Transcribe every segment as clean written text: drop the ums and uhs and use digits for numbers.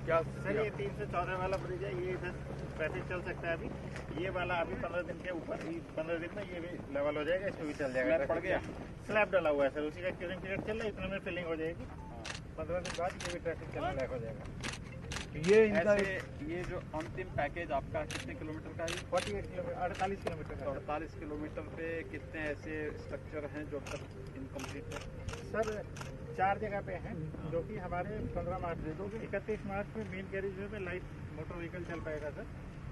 क्या सर ये 314 वाला ब्रिज है, ये इधर ट्रैफिक चल सकता है अभी। ये वाला अभी 15 दिन के ऊपर, 15 दिन में ये भी लेवल हो जाएगा, इसमें भी चल जाएगा। स्लैब पड़ गया, स्लैब डाला हुआ है सर, उसी का क्यूरिंग पीरियड चल रहा है, इतने में फिलिंग हो जाएगी। 15 दिन बाद ये भी ट्रैफिक चलने लायक हो जाएगा। ये इनका ये जो अंतिम पैकेज आपका कितने किलोमीटर का है? 48 किलोमीटर, 48 किलोमीटर का। 48 किलोमीटर पे कितने ऐसे स्ट्रक्चर हैं जो अब तक इनकम्प्लीट है? सर 4 जगह पे हैं, जो कि हमारे 15 मार्च से 31 मार्च में मेन गैरेज में लाइट मोटर व्हीकल चल पाएगा सर।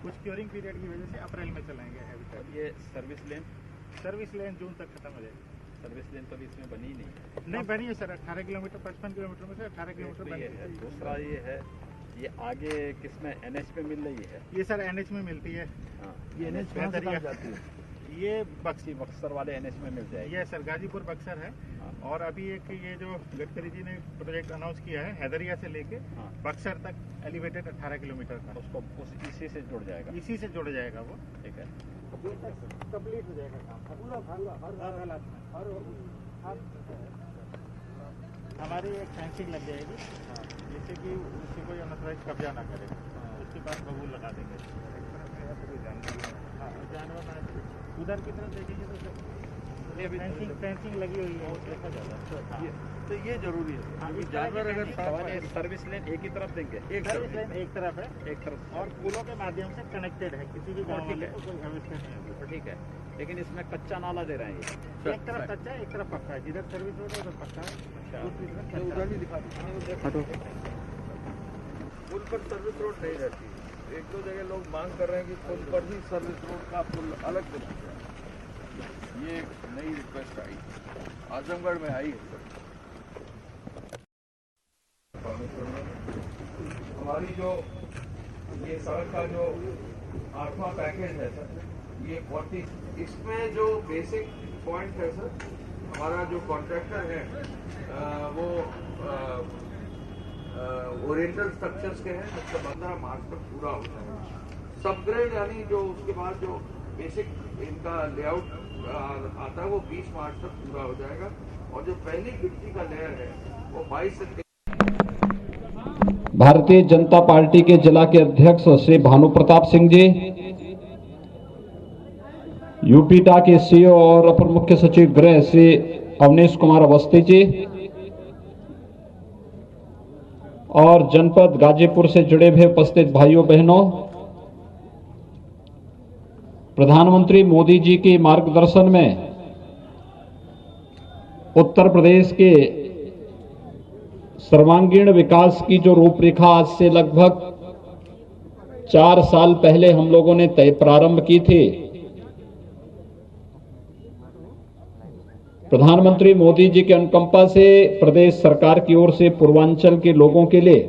कुछ क्यूरिंग पीरियड की वजह से अप्रैल में चलाएंगे अभी तक। ये सर्विस लेन जून तक खत्म हो जाएगी। सर्विस लेन तो अभी इसमें बनी ही नहीं बनी है सर, 18 किलोमीटर, 55 किलोमीटर में से 18 किलोमीटर बनी है। दूसरा ये है, ये आगे किसमें NH पे मिल रही है? ये सर NH में मिलती है। हाँ, ये NH कहाँ से कहाँ जाती है? ये बक्सर वाले NH में मिल जाएगी। ये सर गाजीपुर बक्सर है। हाँ। और अभी एक ये जो गडकरी जी ने प्रोजेक्ट अनाउंस किया है हैदरिया से लेके हाँ। बक्सर तक एलिवेटेड 18 किलोमीटर का, उसको इसी से जुड़ जाएगा। इसी से जुड़ जाएगा वो। ठीक है, कंप्लीट हो जाएगा काम पूरा हर हालात में। हमारी एक फेंसिंग लग जाएगी, जिससे कि उससे कोई अनथराइज कब्जा ना करे। उसके बाद बबूल लगा देंगे। हाँ, जानवर ना उधर की तरफ देखेंगे तो फेंसिंग लगी हुई है, देखा जाएगा। तो ये जरूरी है। हाँ, इस जानवर तरह अगर की सर्विस लेन एक ही तरफ देंगे, सर्विस लाइन एक तरफ है एक तरफ और पुलों के माध्यम से कनेक्टेड है, किसी भी गाँव वाले को कोई अवस्था नहीं होगी। तो ठीक है, लेकिन इसमें कच्चा नाला दे रहे हैं ये। एक तरफ कच्चा है, एक तरफ पक्का है। जिधर सर्विस रोड है उधर पक्का है, दूसरी तरफ कच्चा है। पुल पर सर्विस रोड नहीं रहती। एक दो जगह लोग मांग कर रहे हैं कि पुल पर ही सर्विस रोड का पुल अलग से बन जाए। ये एक नई रिक्वेस्ट आई, आजमगढ़ में आई है। हमारी जो ये सड़क का जो 8वां पैकेज है सर, ये 40, इसमें जो बेसिक पॉइंट है सर, हमारा जो कॉन्ट्रैक्टर है वो ओरिएंटल स्ट्रक्चर्स के हैं, जिसका 15 मार्च तक पूरा हो जाएगा। सबग्रेड यानी जो उसके बाद जो बेसिक इनका लेआउट आता है वो 20 मार्च तक पूरा हो जाएगा। और जो पहली गिट्टी का लेयर है वो 22 से। भारतीय जनता पार्टी के जिला के अध्यक्ष श्री भानु प्रताप सिंह जी, यूपीटा के सीईओ और अपर मुख्य सचिव गृह श्री अवनीश कुमार अवस्थी जी, और जनपद गाजीपुर से जुड़े हुए उपस्थित भाइयों बहनों, प्रधानमंत्री मोदी जी के मार्गदर्शन में उत्तर प्रदेश के सर्वांगीण विकास की जो रूपरेखा आज से लगभग 4 साल पहले हम लोगों ने प्रारंभ की थी, प्रधानमंत्री मोदी जी के अनुकंपा से प्रदेश सरकार की ओर से पूर्वांचल के लोगों के लिए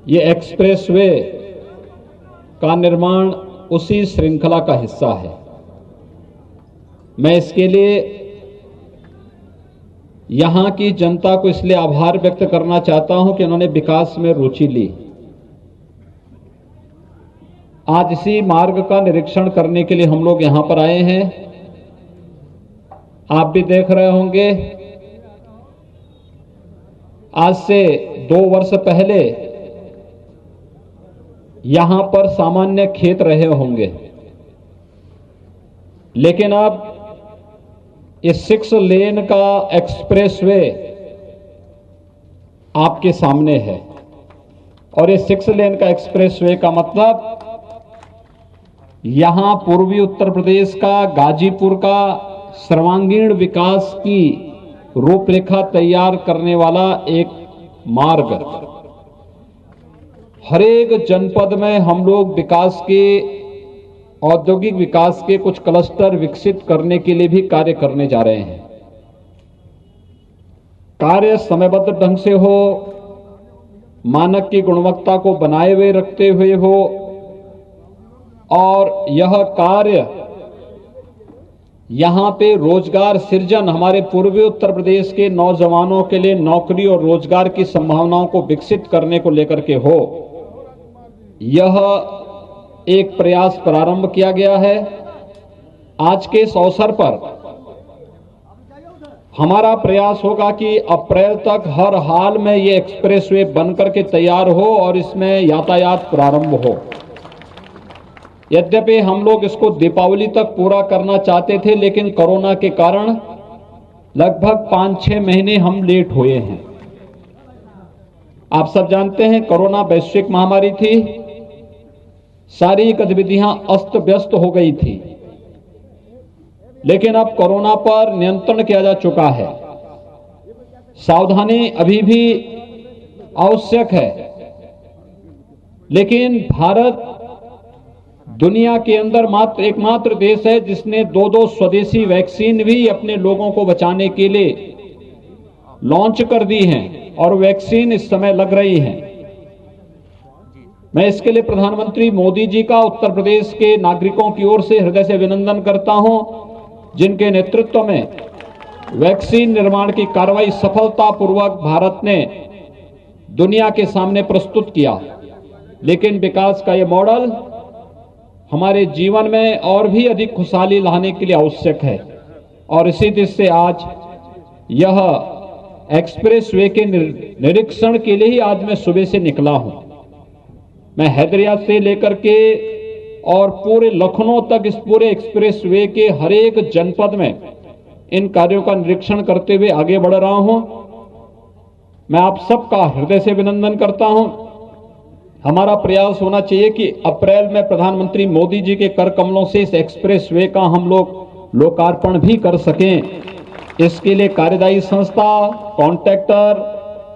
ये एक्सप्रेसवे का निर्माण उसी श्रृंखला का हिस्सा है। मैं इसके लिए यहां की जनता को इसलिए आभार व्यक्त करना चाहता हूं कि उन्होंने विकास में रुचि ली। आज इसी मार्ग का निरीक्षण करने के लिए हम लोग यहां पर आए हैं। आप भी देख रहे होंगे, आज से 2 वर्ष पहले यहां पर सामान्य खेत रहे होंगे, लेकिन अब इस 6 लेन का एक्सप्रेसवे आपके सामने है। और इस 6 लेन का एक्सप्रेसवे का मतलब यहां पूर्वी उत्तर प्रदेश का, गाजीपुर का सर्वांगीण विकास की रूपरेखा तैयार करने वाला एक मार्ग। हर एक जनपद में हम लोग विकास के, औद्योगिक विकास के कुछ क्लस्टर विकसित करने के लिए भी कार्य करने जा रहे हैं। कार्य समयबद्ध ढंग से हो, मानक की गुणवत्ता को बनाए हुए रखते हुए हो, और यह कार्य यहां पे रोजगार सृजन, हमारे पूर्वी उत्तर प्रदेश के नौजवानों के लिए नौकरी और रोजगार की संभावनाओं को विकसित करने को लेकर के हो, यह एक प्रयास प्रारंभ किया गया है। आज के इस अवसर पर हमारा प्रयास होगा कि अप्रैल तक हर हाल में ये एक्सप्रेसवे बनकर के तैयार हो और इसमें यातायात प्रारंभ हो। यद्यपि हम लोग इसको दीपावली तक पूरा करना चाहते थे, लेकिन कोरोना के कारण लगभग 5-6 महीने हम लेट हुए हैं। आप सब जानते हैं कोरोना वैश्विक महामारी थी, सारी गतिविधियां अस्त व्यस्त हो गई थी, लेकिन अब कोरोना पर नियंत्रण किया जा चुका है। सावधानी अभी भी आवश्यक है, लेकिन भारत दुनिया के अंदर एकमात्र देश है जिसने 2 स्वदेशी वैक्सीन भी अपने लोगों को बचाने के लिए लॉन्च कर दी हैं और वैक्सीन इस समय लग रही हैं। मैं इसके लिए प्रधानमंत्री मोदी जी का उत्तर प्रदेश के नागरिकों की ओर से हृदय से अभिनंदन करता हूं, जिनके नेतृत्व में वैक्सीन निर्माण की कार्रवाई सफलतापूर्वक भारत ने दुनिया के सामने प्रस्तुत किया। लेकिन विकास का यह मॉडल हमारे जीवन में और भी अधिक खुशहाली लाने के लिए आवश्यक है और इसी दृष्टि से आज यह एक्सप्रेसवे के निरीक्षण के लिए ही आज मैं सुबह से निकला हूं। मैं हैदराबाद से लेकर के और पूरे लखनऊ तक इस पूरे एक्सप्रेसवे के हर एक जनपद में इन कार्यों का निरीक्षण करते हुए आगे बढ़ रहा हूं। मैं आप सबका हृदय से अभिनंदन करता हूं। हमारा प्रयास होना चाहिए कि अप्रैल में प्रधानमंत्री मोदी जी के कर कमलों से इस एक्सप्रेसवे का हम लोग लोकार्पण भी कर सकें। इसके लिए कार्यदायी संस्था, कॉन्ट्रैक्टर,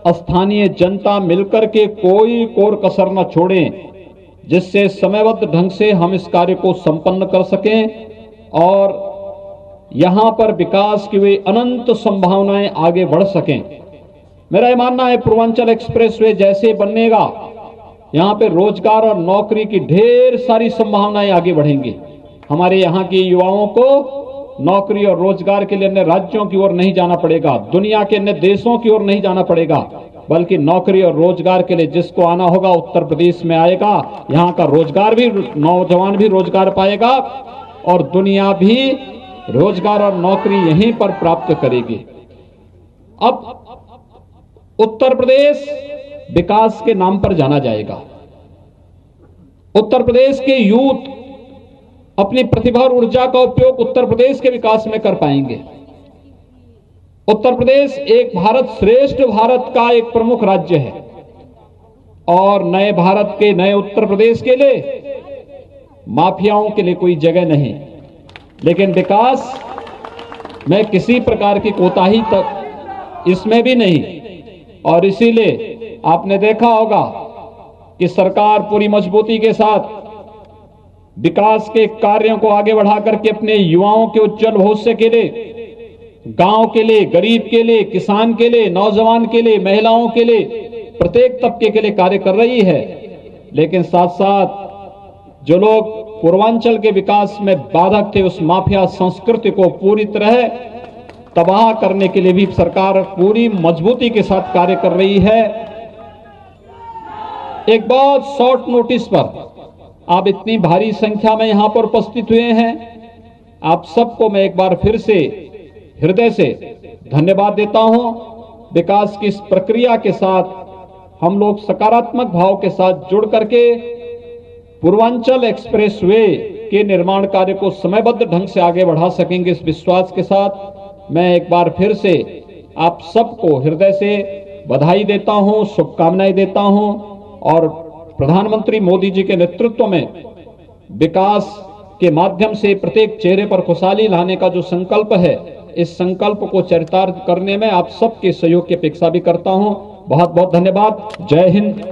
स्थानीय जनता मिलकर के कोई कोर कसर न छोड़ें, जिससे समयबद्ध ढंग से हम इस कार्य को संपन्न कर सकें और यहां पर विकास की वे अनंत संभावनाएं आगे बढ़ सकें। मेरा यह मानना है पूर्वांचल एक्सप्रेसवे जैसे बनेगा, यहां पे रोजगार और नौकरी की ढेर सारी संभावनाएं आगे बढ़ेंगी। हमारे यहां के युवाओं को नौकरी और रोजगार के लिए अन्य राज्यों की ओर नहीं जाना पड़ेगा, दुनिया के अन्य देशों की ओर नहीं जाना पड़ेगा, बल्कि नौकरी और रोजगार के लिए जिसको आना होगा उत्तर प्रदेश में आएगा। यहां का रोजगार भी, नौजवान भी रोजगार पाएगा और दुनिया भी रोजगार और नौकरी यहीं पर प्राप्त करेगी। अब उत्तर प्रदेश विकास के नाम पर जाना जाएगा। उत्तर प्रदेश के यूथ अपनी प्रतिभा और ऊर्जा का उपयोग उत्तर प्रदेश के विकास में कर पाएंगे। उत्तर प्रदेश एक भारत श्रेष्ठ भारत का एक प्रमुख राज्य है और नए भारत के, नए उत्तर प्रदेश के लिए माफियाओं के लिए कोई जगह नहीं, लेकिन विकास में किसी प्रकार की कोताही तक इसमें भी नहीं। और इसीलिए आपने देखा होगा कि सरकार पूरी मजबूती के साथ विकास के कार्यों को आगे बढ़ा करके अपने युवाओं के उज्जवल भविष्य के लिए, गांव के लिए, गरीब के लिए, किसान के लिए, नौजवान के लिए, महिलाओं के लिए, प्रत्येक तबके के लिए कार्य कर रही है। लेकिन साथ साथ जो लोग पूर्वांचल के विकास में बाधक थे, उस माफिया संस्कृति को पूरी तरह तबाह करने के लिए भी सरकार पूरी मजबूती के साथ कार्य कर रही है। एक बहुत शॉर्ट नोटिस पर आप इतनी भारी संख्या में यहां पर उपस्थित हुए हैं, आप सबको मैं एक बार फिर से हृदय से धन्यवाद देता हूं। विकास की इस प्रक्रिया के साथ हम लोग सकारात्मक भाव के साथ जुड़ करके पूर्वांचल एक्सप्रेसवे के निर्माण कार्य को समयबद्ध ढंग से आगे बढ़ा सकेंगे। इस विश्वास के साथ मैं एक बार फिर से आप सबको हृदय से बधाई देता हूं, शुभकामनाएं देता हूं और प्रधानमंत्री मोदी जी के नेतृत्व में विकास के माध्यम से प्रत्येक चेहरे पर खुशहाली लाने का जो संकल्प है, इस संकल्प को चरितार्थ करने में आप सबके सहयोग की अपेक्षा भी करता हूं। बहुत बहुत धन्यवाद। जय हिंद,